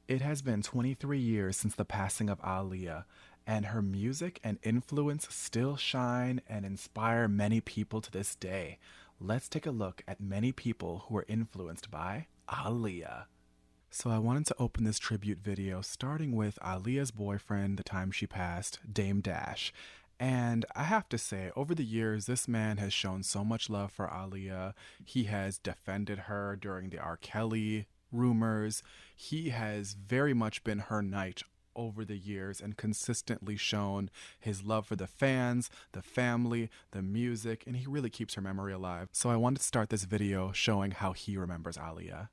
It has been 23 years since the passing of Aaliyah, and her music and influence still shine and inspire many people to this day. Let's take a look at many people who were influenced by Aaliyah. So I wanted to open this tribute video starting with Aaliyah's boyfriend the time she passed, Dame Dash. And I have to say, over the years, this man has shown so much love for Aaliyah. He has defended her during the R. Kelly rumors. He has very much been her knight over the years and consistently shown his love for the fans, the family, the music, and he really keeps her memory alive. So I wanted to start this video showing how he remembers Aaliyah.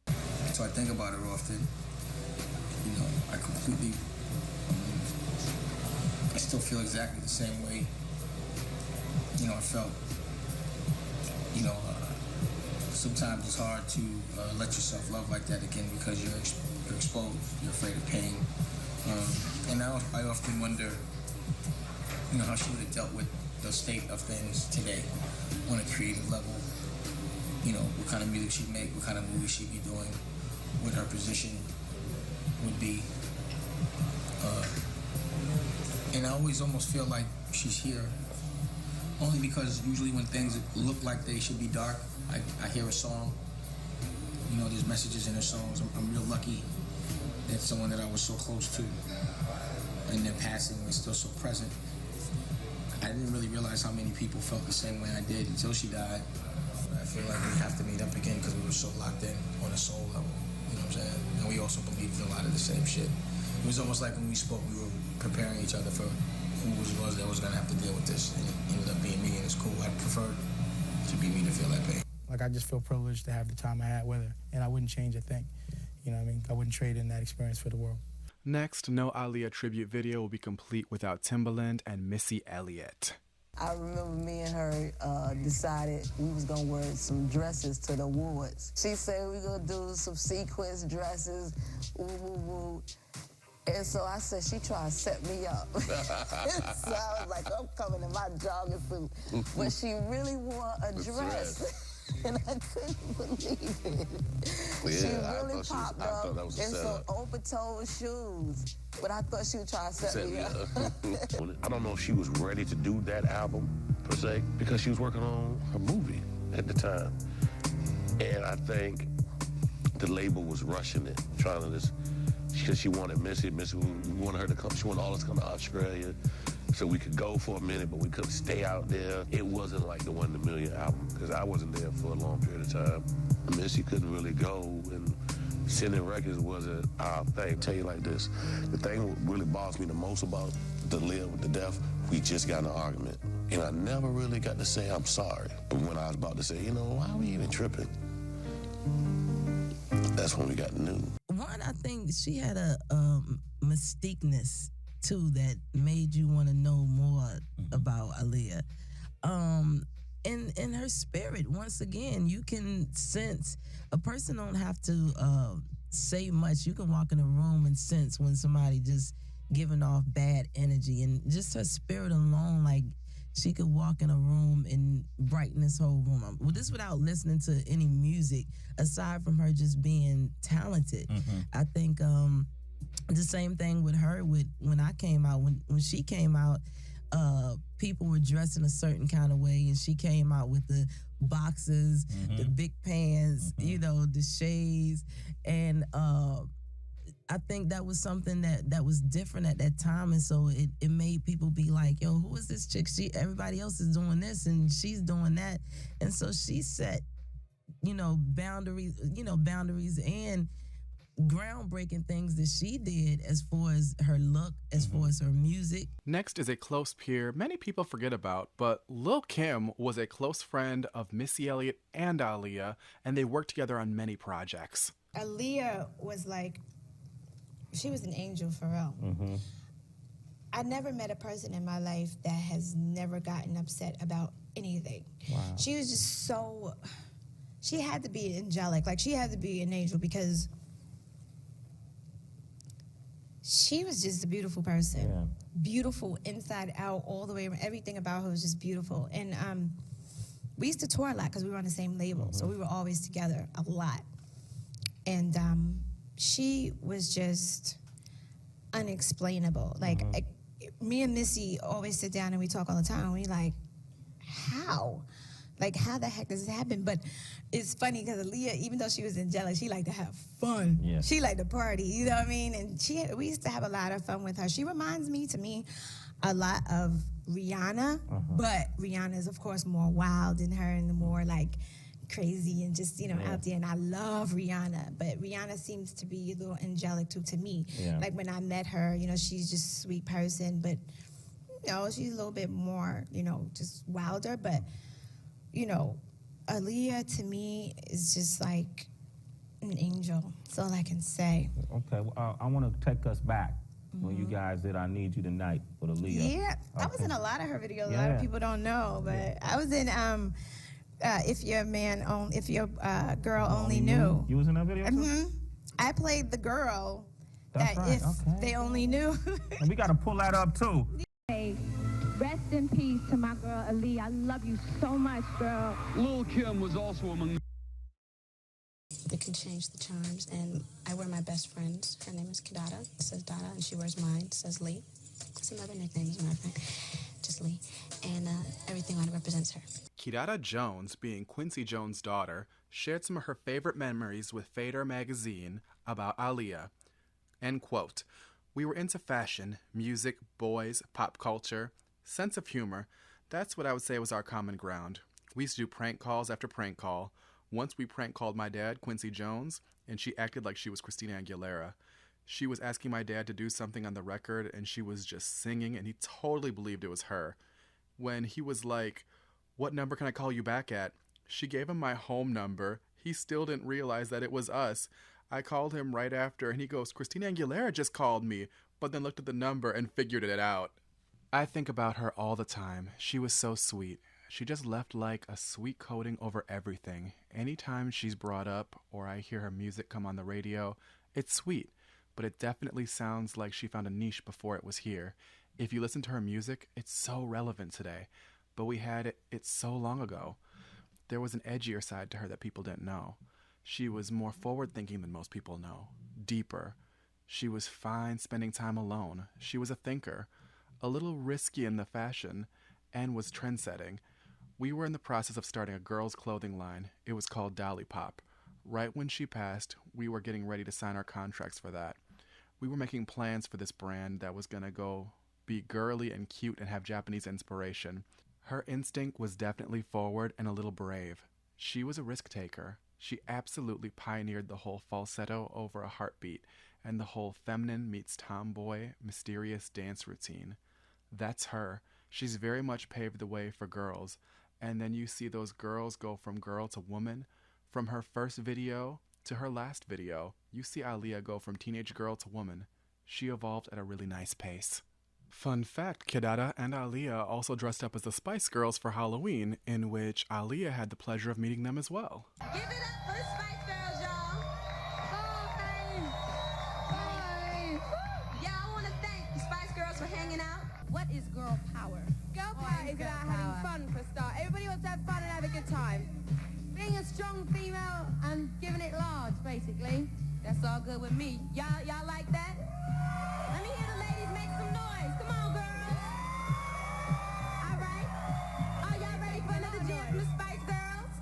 So I think about her often. You know, I still feel exactly the same way, you know, I felt. You know, sometimes it's hard to let yourself love like that again because you're exposed, you're afraid of pain. And now I often wonder, you know, how she would have dealt with the state of things today on a creative level. You know, what kind of music she'd make, what kind of movies she'd be doing, what her position would be. And I always almost feel like she's here, only because usually when things look like they should be dark, I hear a song. You know, there's messages in her songs. I'm real lucky that someone that I was so close to and their passing is still so present. I didn't really realize how many people felt the same way I did until she died. I feel like we have to meet up again because we were so locked in on a soul level, you know what I'm saying? And we also believed in a lot of the same shit. It was almost like when we spoke, we were preparing each other for who was that was gonna have to deal with this, and it ended up being me, and it's cool. I prefer to be me to feel that pain. Like, I just feel privileged to have the time I had with her, and I wouldn't change a thing. You know what I mean? I wouldn't trade in that experience for the world. Next, no Aaliyah tribute video will be complete without Timbaland and Missy Elliott. I remember me and her decided we was gonna wear some dresses to the awards. She said we gonna do some sequins dresses, woo woo woo. And so I said, she tried to set me up. So I was like, I'm coming in my jogging suit. But she really wore a dress. And I couldn't believe it. Yeah, she really popped up in some open-toed shoes. But I thought she would try to set me up. I don't know if she was ready to do that album, per se, because she was working on her movie at the time. And I think the label was rushing it, trying to just, because she wanted Missy. Missy wanted her to come, she wanted all us to come to Australia so we could go for a minute, but we couldn't stay out there. It wasn't like the One in a Million album, because I wasn't there for a long period of time. Missy couldn't really go, and sending records wasn't our thing. I'll tell you like this, the thing that really bothers me the most about the live with the death, we just got in an argument, and I never really got to say I'm sorry. But when I was about to say, you know, why are we even tripping? That's when we got the news. One, I think she had a mystique-ness too that made you want to know more about Aaliyah. In her spirit, once again, you can sense, a person don't have to say much. You can walk in a room and sense when somebody just giving off bad energy, and just her spirit alone, like, she could walk in a room and brighten this whole room. Well, this without listening to any music, aside from her just being talented. I think the same thing with her when I came out. When she came out, people were dressed in a certain kind of way, and she came out with the boxes, the big pants, you know, the shades, and I think that was something that was different at that time, and so it made people be like, yo, who is this chick? Everybody else is doing this, and she's doing that, and so she set, you know, boundaries and groundbreaking things that she did as far as her look, as far as her music. Next is a close peer many people forget about, but Lil Kim was a close friend of Missy Elliott and Aaliyah, and they worked together on many projects. Aaliyah was like, she was an angel for real. I never met a person in my life that has never gotten upset about anything. Wow. She was just so, she had to be angelic, like she had to be an angel, because she was just a beautiful person. Yeah. Beautiful inside out, all the way around. Everything about her was just beautiful. And we used to tour a lot because we were on the same label, so we were always together a lot. And she was just unexplainable. Like, me and Missy always sit down and we talk all the time. We like, how? Like, how the heck does this happen? But it's funny because Aaliyah, even though she was angelic, she liked to have fun. Yeah. She liked to party, you know what I mean? And we used to have a lot of fun with her. She reminds me, a lot of Rihanna, but Rihanna is, of course, more wild than her and more, like, crazy and just, out there. And I love Rihanna, but Rihanna seems to be a little angelic, too, to me. Yeah. Like, when I met her, she's just a sweet person, but, she's a little bit more, just wilder, but... Aaliyah to me is just like an angel. That's all I can say. Okay, well, I want to take us back when you guys did I Need You Tonight with Aaliyah. Yeah, I was in a lot of her videos. A lot of people don't know, but I was in If Your Girl Only Knew. You was in that video too? I played the girl they only knew. And we got to pull that up too. Hey. Rest in peace to my girl, Aaliyah. I love you so much, girl. Lil Kim was also among... It can change the charms, and I wear my best friend's. Her name is Kidada. It says Dada, and she wears mine. It says Lee. It's another nickname, as a matter of fact. Just Lee. And everything on it represents her. Kidada Jones, being Quincy Jones' daughter, shared some of her favorite memories with Fader magazine about Aaliyah. End quote. We were into fashion, music, boys, pop culture... sense of humor, that's what I would say was our common ground. We used to do prank calls after prank call. Once we prank called my dad, Quincy Jones, and she acted like she was Christina Aguilera. She was asking my dad to do something on the record, and she was just singing, and he totally believed it was her. When he was like, "What number can I call you back at?" She gave him my home number. He still didn't realize that it was us. I called him right after, and he goes, "Christina Aguilera just called me," but then looked at the number and figured it out. I think about her all the time. She was so sweet. She just left like a sweet coating over everything. Anytime she's brought up or I hear her music come on the radio, it's sweet, but it definitely sounds like she found a niche before it was here. If you listen to her music, it's so relevant today, but we had it so long ago. There was an edgier side to her that people didn't know. She was more forward-thinking than most people know, deeper. She was fine spending time alone. She was a thinker. A little risky in the fashion, and was trend-setting. We were in the process of starting a girls' clothing line. It was called Dolly Pop. Right when she passed, we were getting ready to sign our contracts for that. We were making plans for this brand that was going to be girly and cute and have Japanese inspiration. Her instinct was definitely forward and a little brave. She was a risk taker. She absolutely pioneered the whole falsetto over a heartbeat and the whole feminine meets tomboy, mysterious dance routine. That's her. She's very much paved the way for girls. And then you see those girls go from girl to woman. From her first video to her last video, you see Aaliyah go from teenage girl to woman. She evolved at a really nice pace. Fun fact, Kidada and Aaliyah also dressed up as the Spice Girls for Halloween, in which Aaliyah had the pleasure of meeting them as well. Give it up for the Spice Girls, y'all. Bye. Yeah, I want to thank the Spice Girls for hanging out. What is girl power? Girl power is about having fun for a start. Everybody wants to have fun and have a good time. Being a strong female and giving it large, basically. That's all good with me. Y'all like that? Let me hear the ladies make some noise. Come on, girls. All right. Are y'all ready for another jam from the Spice Girls?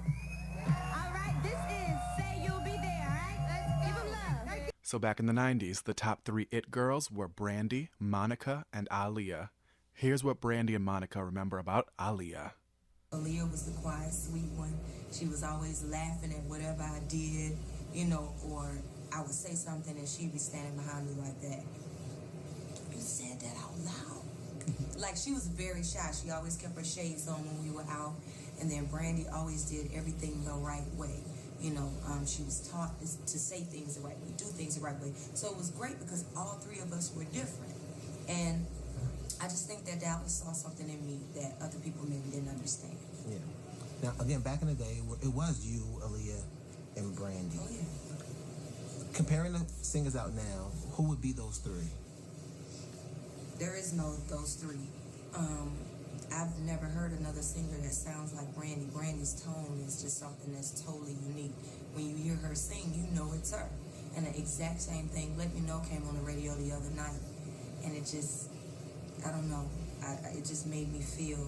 All right. This is Say You'll Be There, all right? Let's give them love. So back in the 90s, the top 3 it girls were Brandy, Monica, and Aaliyah. Here's what Brandy and Monica remember about Aaliyah. Aaliyah was the quiet, sweet one. She was always laughing at whatever I did, or I would say something and she'd be standing behind me like that. You said that out loud. Like, she was very shy. She always kept her shades on when we were out. And then Brandy always did everything the right way. She was taught to say things the right way, do things the right way. So it was great because all 3 of us were different. And I just think that Dallas saw something in me that other people maybe didn't understand. Yeah. Now, again, back in the day, it was you, Aaliyah, and Brandy. Oh, yeah. Comparing the singers out now, who would be those 3? There is no those 3. I've never heard another singer that sounds like Brandy. Brandy's tone is just something that's totally unique. When you hear her sing, you know it's her. And the exact same thing, Let Me Know, came on the radio the other night. And it just, I don't know, it just made me feel,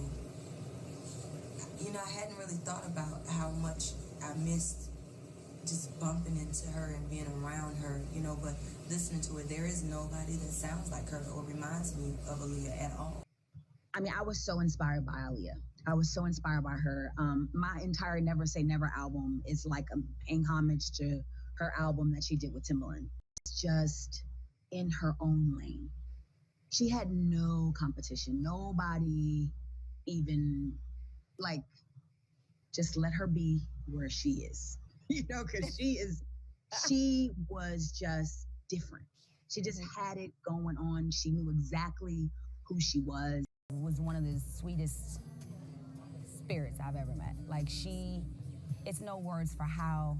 I hadn't really thought about how much I missed just bumping into her and being around her, but listening to it, there is nobody that sounds like her or reminds me of Aaliyah at all. I mean, I was so inspired by Aaliyah. I was so inspired by her. My entire Never Say Never album is like paying homage to her album that she did with Timbaland. It's just in her own lane. She had no competition. Nobody even, just let her be where she is. Because she was just different. She just had it going on. She knew exactly who she was. Was one of the sweetest spirits I've ever met. It's no words for how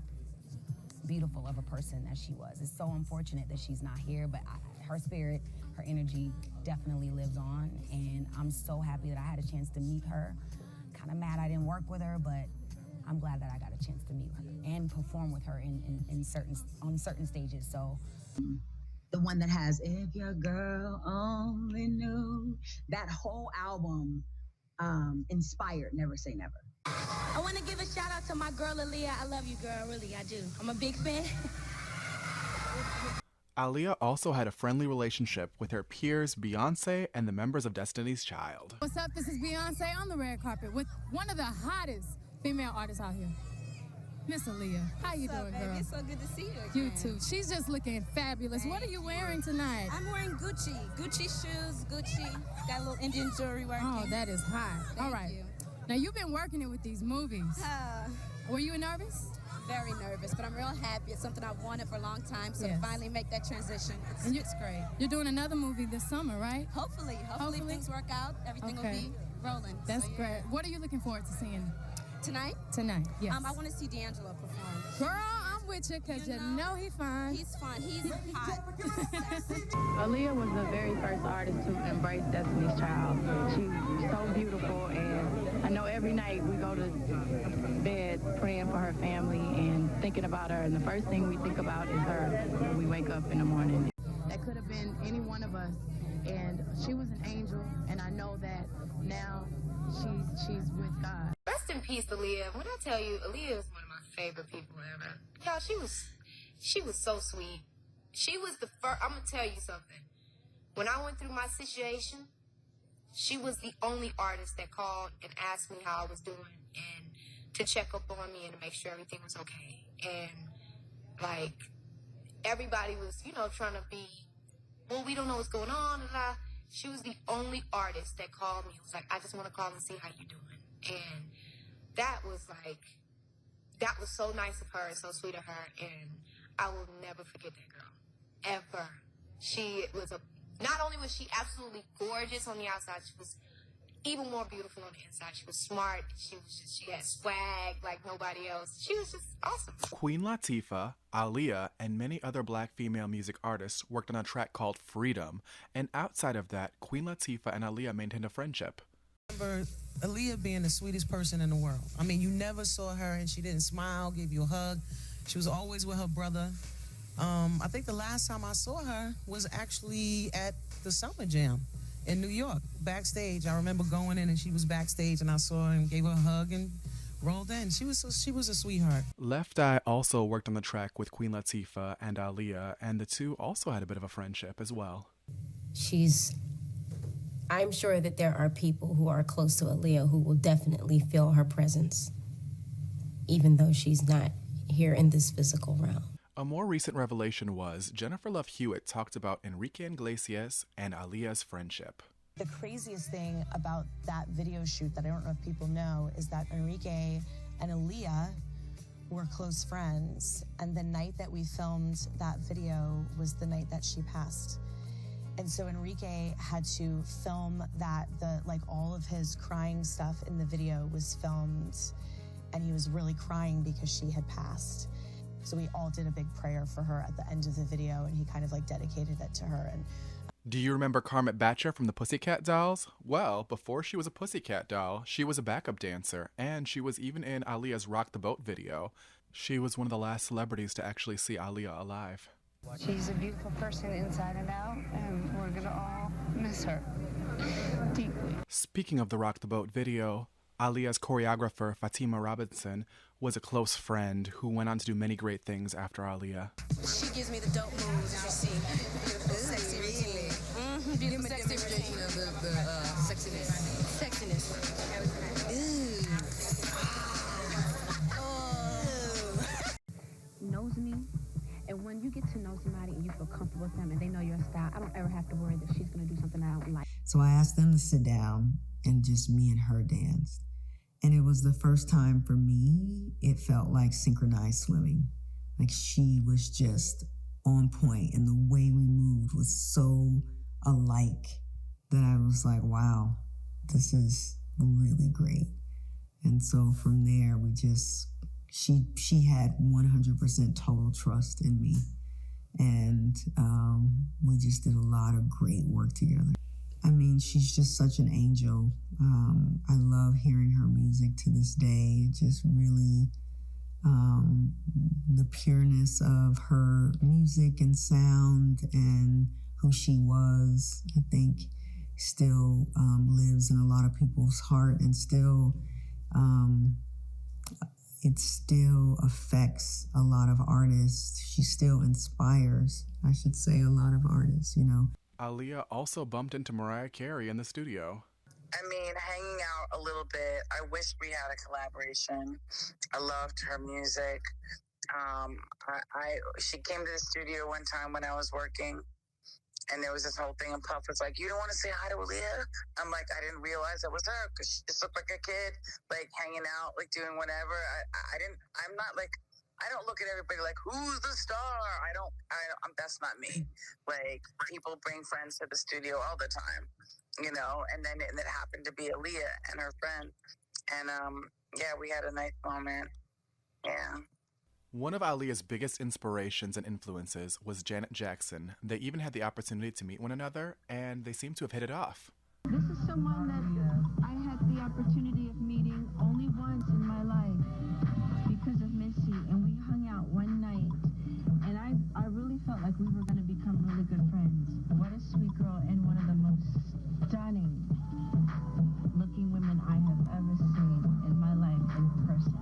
beautiful of a person that she was. It's so unfortunate that she's not here, but her spirit, her energy definitely lives on, and I'm so happy that I had a chance to meet her. Kind of mad I didn't work with her, but I'm glad that I got a chance to meet her and perform with her on certain stages. So the one that has If Your Girl Only Knew, that whole album inspired Never Say Never. I want to give a shout out to my girl Aaliyah. I love you, girl. Really, I do. I'm a big fan. Aaliyah also had a friendly relationship with her peers Beyonce and the members of Destiny's Child. What's up? This is Beyonce on the red carpet with one of the hottest female artists out here, Miss Aaliyah. How you doing, girl? It's so good to see you again. You too. She's just looking fabulous. What are you wearing tonight? I'm wearing Gucci. Gucci shoes, Gucci. Got a little Indian jewelry working. Oh, that is hot. All right. You. Now, you've been working it with these movies. Were you nervous? Very nervous, but I'm real happy. It's something I've wanted for a long time, so to finally make that transition, it's great. You're doing another movie this summer, right? Hopefully if things work out, everything will be rolling. That's great. What are you looking forward to seeing? Tonight? Tonight, yes. I want to see D'Angelo perform. Girl, I'm with you because you know he's fine. He's fun. He's hot. Aaliyah was the very first artist to embrace Destiny's Child. She's so beautiful, and I know every night we go to bed praying for her family and thinking about her, and the first thing we think about is her when we wake up in the morning. That could have been any one of us, and she was an angel, and I know that now she's with God. Rest in peace, Aaliyah. When I tell you, Aaliyah is one of my favorite people ever. Y'all, she was so sweet. She was the first. I'm gonna tell you something. When I went through my situation, she was the only artist that called and asked me how I was doing and to check up on me and to make sure everything was okay. And everybody was, trying to be, well, we don't know what's going on, and she was the only artist that called me. It was like, I just want to call and see how you doing. And that was so nice of her and so sweet of her, and I will never forget that girl, ever. She was not only was she absolutely gorgeous on the outside, she was even more beautiful on the inside. She was smart. She had swag like nobody else. She was just awesome. Queen Latifah, Aaliyah, and many other black female music artists worked on a track called Freedom, and outside of that, Queen Latifah and Aaliyah maintained a friendship. I remember Aaliyah being the sweetest person in the world. I mean, you never saw her and she didn't smile, give you a hug. She was always with her brother. I think the last time I saw her was actually at the Summer Jam in New York, backstage. I remember going in and she was backstage, and I saw her and gave her a hug and rolled in. She was a sweetheart. Left Eye also worked on the track with Queen Latifah and Aaliyah, and the two also had a bit of a friendship as well. I'm sure that there are people who are close to Aaliyah who will definitely feel her presence, even though she's not here in this physical realm. A more recent revelation was Jennifer Love Hewitt talked about Enrique Iglesias and Aaliyah's friendship. The craziest thing about that video shoot that I don't know if people know is that Enrique and Aaliyah were close friends, and the night that we filmed that video was the night that she passed. And so Enrique had to film that, all of his crying stuff in the video was filmed, and he was really crying because she had passed. So we all did a big prayer for her at the end of the video, and he kind of dedicated it to her. And do you remember Carmen Batcher from the Pussycat Dolls? Well, before she was a Pussycat doll, she was a backup dancer, and she was even in Aaliyah's Rock the Boat video. She was one of the last celebrities to actually see Aaliyah alive. She's a beautiful person inside and out, and we're gonna all miss her deeply. Speaking of the Rock the Boat video, Aaliyah's choreographer Fatima Robinson was a close friend who went on to do many great things after Aaliyah. She gives me the dope moves, as you see. Beautiful, sexy routine. Mm-hmm. Beautiful, sexy routine. The sexiness. Sexiness. Knows me, and when you get to know somebody and you feel comfortable with them and they know your style, I don't ever have to worry that she's going to do something I don't like. So I asked them to sit down and just me and her danced. And it was the first time for me, it felt like synchronized swimming. Like she was just on point, and the way we moved was so alike that I was like, wow, this is really great. And so from there, we just, she had 100% total trust in me. And we just did a lot of great work together. I mean, she's just such an angel. I love hearing her music to this day. It just really, the pureness of her music and sound and who she was, I think still lives in a lot of people's heart, and still, it still affects a lot of artists. She still inspires, I should say, a lot of artists, you know. Aaliyah also bumped into Mariah Carey in the studio. I mean, hanging out a little bit. I wish we had a collaboration. I loved her music. She came to the studio one time when I was working, and there was this whole thing, and Puff was like, "You don't want to say hi to Aaliyah?" I'm like, I didn't realize that was her, because she just looked like a kid, like hanging out, like doing whatever. I'm not like, I don't look at everybody like, who's the star? That's not me. Like, people bring friends to the studio all the time, you know, and it happened to be Aaliyah and her friend. And, yeah, we had a nice moment. Yeah. One of Aaliyah's biggest inspirations and influences was Janet Jackson. They even had the opportunity to meet one another, and they seem to have hit it off. This is someone that I had the opportunity of meeting only once in my life because of Missy, and we hung out one night, and I really felt like we were going to become really good friends. What a sweet girl, and one of the most stunning looking women I have ever seen in my life in person.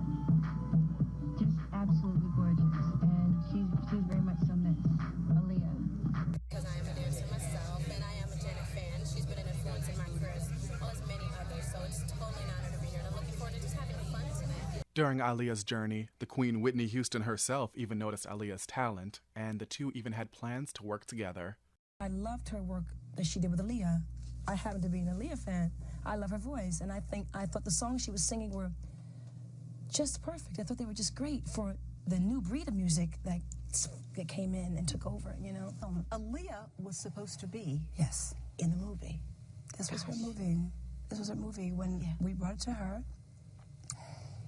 Just absolutely gorgeous, and she's very much so missed. Aaliyah. Because I am a dancer myself, and I am a Janet fan. She's been an influence in my career, as well as many others, so it's totally an honor to be here, and I'm looking forward to just having fun tonight. During Aaliyah's journey, the Queen Whitney Houston herself even noticed Aaliyah's talent, and the two even had plans to work together. I loved her work that she did with Aaliyah. I happen to be an Aaliyah fan. I love her voice, and I thought the songs she was singing were just perfect. I thought they were just great for the new breed of music that came in and took over, you know. Aaliyah was supposed to be Yes. in the movie. This was her movie. This was her movie. When we brought it to her,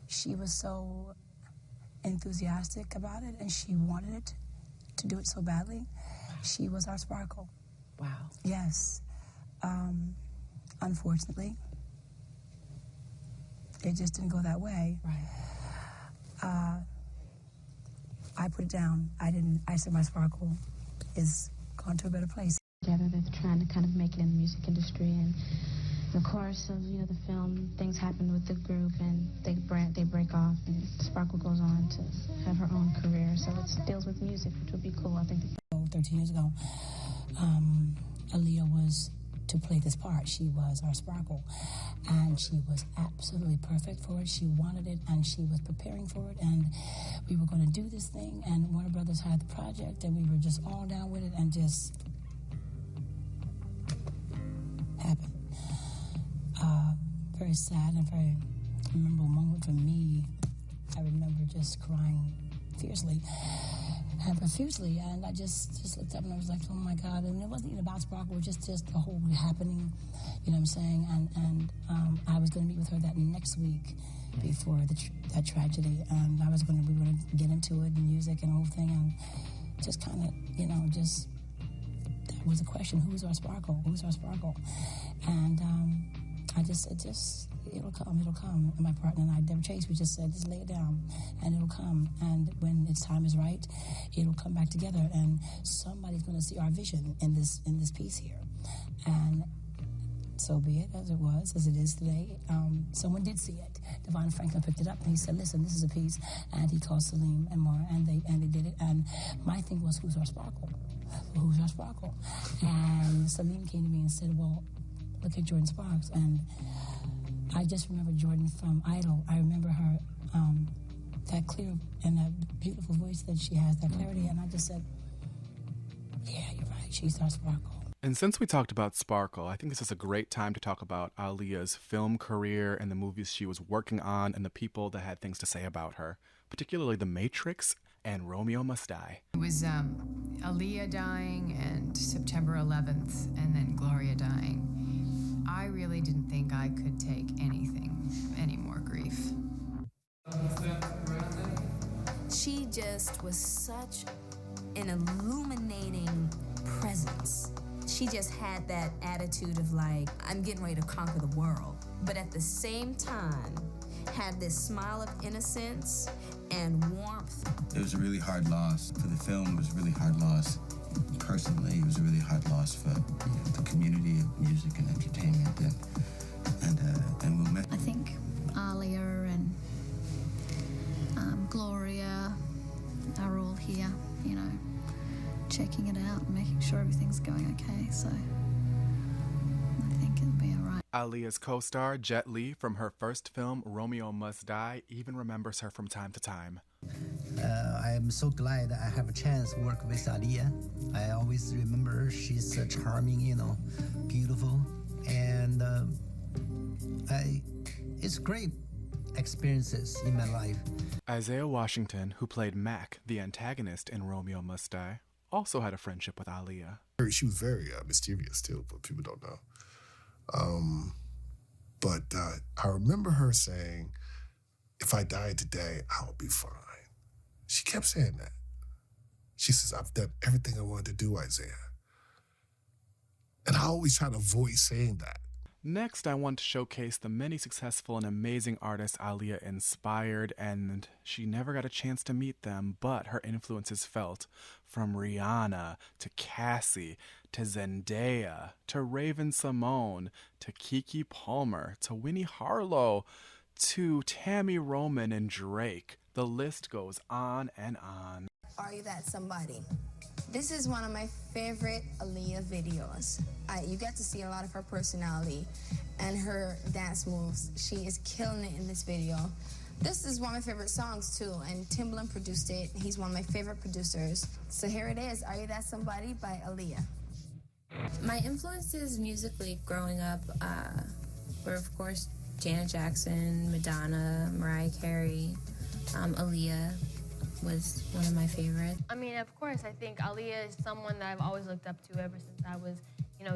she was so enthusiastic about it, and she wanted it to do it so badly. She was our sparkle. Wow. Yes. Unfortunately, it just didn't go that way. Right. I put it down. I said my sparkle is gone to a better place. Together, they're trying to kind of make it in the music industry, and in the course of the film, things happen with the group, and they break off, and Sparkle goes on to have her own career. So it deals with music, which would be cool. I think. 13 years ago, Aaliyah was to play this part. She was our sparkle, and she was absolutely perfect for it. She wanted it, and she was preparing for it, and we were going to do this thing, and Warner Brothers had the project, and we were just all down with it, and just happened. Very sad and very memorable moment for me. I remember just crying fiercely and profusely, and I just looked up and I was like, oh my God. And it wasn't even about Sparkle, it was just the whole happening, you know what I'm saying? And I was going to meet with her that next week before that tragedy, and we were going to get into it, and music and the whole thing, and just kind of, you know, just, that was the question, who's our Sparkle? Who's our Sparkle? And it'll come. And my partner and I never chased. We just said, just lay it down, and it'll come. And when its time is right, it'll come back together. And somebody's going to see our vision in this piece here. And so be it, as it is today. Someone did see it. Devon Franklin picked it up, and he said, listen, this is a piece. And he called Salim and Mara, and they did it. And my thing was, who's our sparkle? Who's our sparkle? And Salim came to me and said, well, look at Jordan Sparks. And I just remember Jordan from Idol. I remember her, that clear and that beautiful voice that she has, that clarity. And I just said, yeah, you're right. She's our sparkle. And since we talked about Sparkle, I think this is a great time to talk about Aaliyah's film career and the movies she was working on and the people that had things to say about her, particularly The Matrix and Romeo Must Die. It was Aaliyah dying and September 11th and then Gloria dying. I really didn't think I could take any more grief. She just was such an illuminating presence. She just had that attitude of like, I'm getting ready to conquer the world. But at the same time, had this smile of innocence and warmth. It was a really hard loss. For the film, it was a really hard loss. Personally, it was a really hard loss for the community of music and entertainment. And we'll miss. I think Aaliyah and Gloria are all here, checking it out and making sure everything's going okay, so I think it'll be all right. Aaliyah's co-star, Jet Li, from her first film, Romeo Must Die, even remembers her from time to time. I am so glad I have a chance to work with Aaliyah. I always remember she's charming, beautiful, and it's great experiences in my life. Isaiah Washington, who played Mac, the antagonist in Romeo Must Die, also had a friendship with Aaliyah. She was very mischievous too, but people don't know. But I remember her saying, if I died today, I'll be fine. She kept saying that. She says, I've done everything I wanted to do, Isaiah. And I always try to avoid saying that. Next, I want to showcase the many successful and amazing artists Aaliyah inspired, and she never got a chance to meet them, but her influence is felt. From Rihanna, to Cassie, to Zendaya, to Raven Symone, to Keke Palmer, to Winnie Harlow, to Tami Roman and Drake. The list goes on and on. Are You That Somebody? This is one of my favorite Aaliyah videos. You get to see a lot of her personality and her dance moves. She is killing it in this video. This is one of my favorite songs too, and Timbaland produced it. He's one of my favorite producers. So here it is, Are You That Somebody by Aaliyah. My influences musically growing up were, of course, Janet Jackson, Madonna, Mariah Carey, Aaliyah was one of my favorites. I mean, of course, I think Aaliyah is someone that I've always looked up to ever since I was,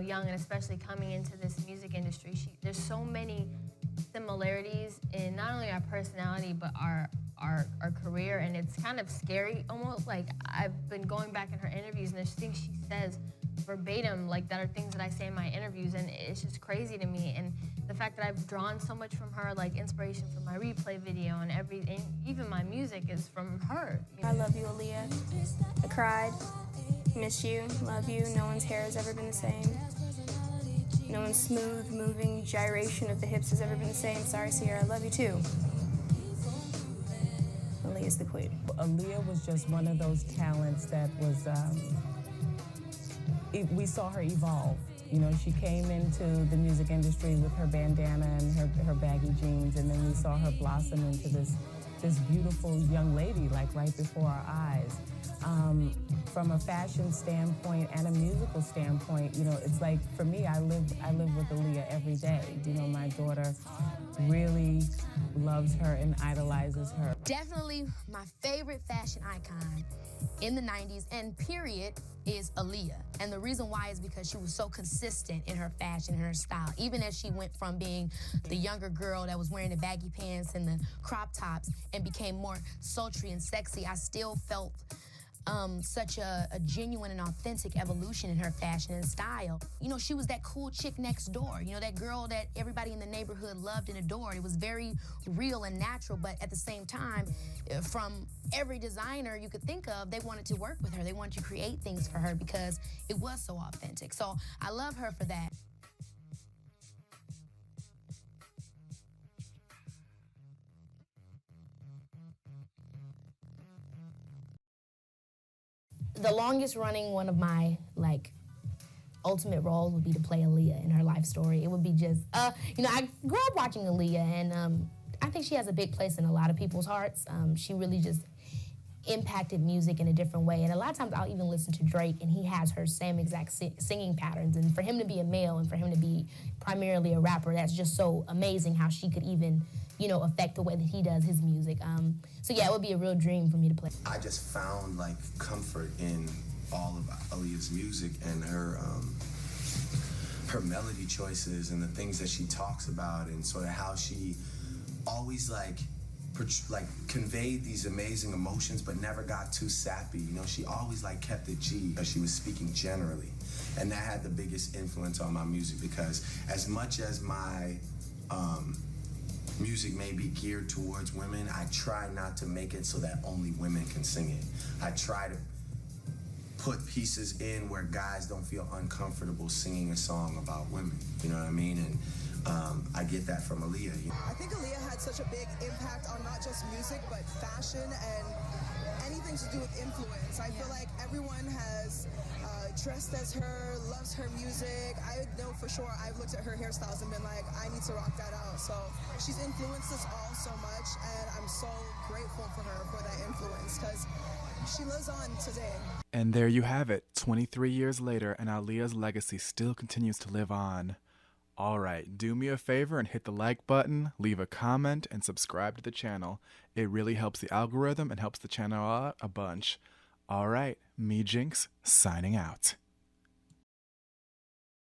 young, and especially coming into this music industry. There's so many similarities in not only our personality, but our career, and it's kind of scary almost. Like, I've been going back in her interviews, and there's things she says verbatim, like, that are things that I say in my interviews, and it's just crazy to me. And the fact that I've drawn so much from her, like inspiration from my replay video and even my music is from her. I love you, Aaliyah. I cried, miss you, love you. No one's hair has ever been the same. No one's smooth, moving gyration of the hips has ever been the same. Sorry, Sierra, I love you too. Aaliyah's the queen. Aaliyah was just one of those talents that was, we saw her evolve. She came into the music industry with her bandana and her baggy jeans, and then we saw her blossom into this beautiful young lady, like right before our eyes. From a fashion standpoint and a musical standpoint, it's like, for me, I live with Aaliyah every day. My daughter really loves her and idolizes her. Definitely my favorite fashion icon in the 90s and period is Aaliyah. And the reason why is because she was so consistent in her fashion and her style. Even as she went from being the younger girl that was wearing the baggy pants and the crop tops and became more sultry and sexy, I still felt such a genuine and authentic evolution in her fashion and style. You know, she was that cool chick next door, you know, that girl that everybody in the neighborhood loved and adored. It was very real and natural, but at the same time, from every designer you could think of, they wanted to work with her. They wanted to create things for her because it was so authentic. So I love her for that. The longest running one of my, ultimate roles would be to play Aaliyah in her life story. It would be just, I grew up watching Aaliyah, and I think she has a big place in a lot of people's hearts. She really just impacted music in a different way. And a lot of times I'll even listen to Drake, and he has her same exact singing patterns. And for him to be a male and for him to be primarily a rapper, that's just so amazing how she could even, affect the way that he does his music. So yeah, it would be a real dream for me to play. I just found comfort in all of Aaliyah's music and her melody choices and the things that she talks about and sort of how she always conveyed these amazing emotions but never got too sappy. She always kept it G, but she was speaking generally. And that had the biggest influence on my music because as much as my music may be geared towards women, I try not to make it so that only women can sing it. I try to put pieces in where guys don't feel uncomfortable singing a song about women. You know what I mean? And I get that from Aaliyah. I think Aaliyah had such a big impact on not just music, but fashion and anything to do with influence. I feel like everyone has dressed as her, loves her music. I know for sure I've looked at her hairstyles and been like, I need to rock that out. So she's influenced us all so much, and I'm so grateful for her for that influence because she lives on today. And there you have it, 23 years later, and Aaliyah's legacy still continues to live on. All right, do me a favor and hit the like button, leave a comment, and subscribe to the channel. It really helps the algorithm and helps the channel out a bunch. All right, me Jinx, signing out.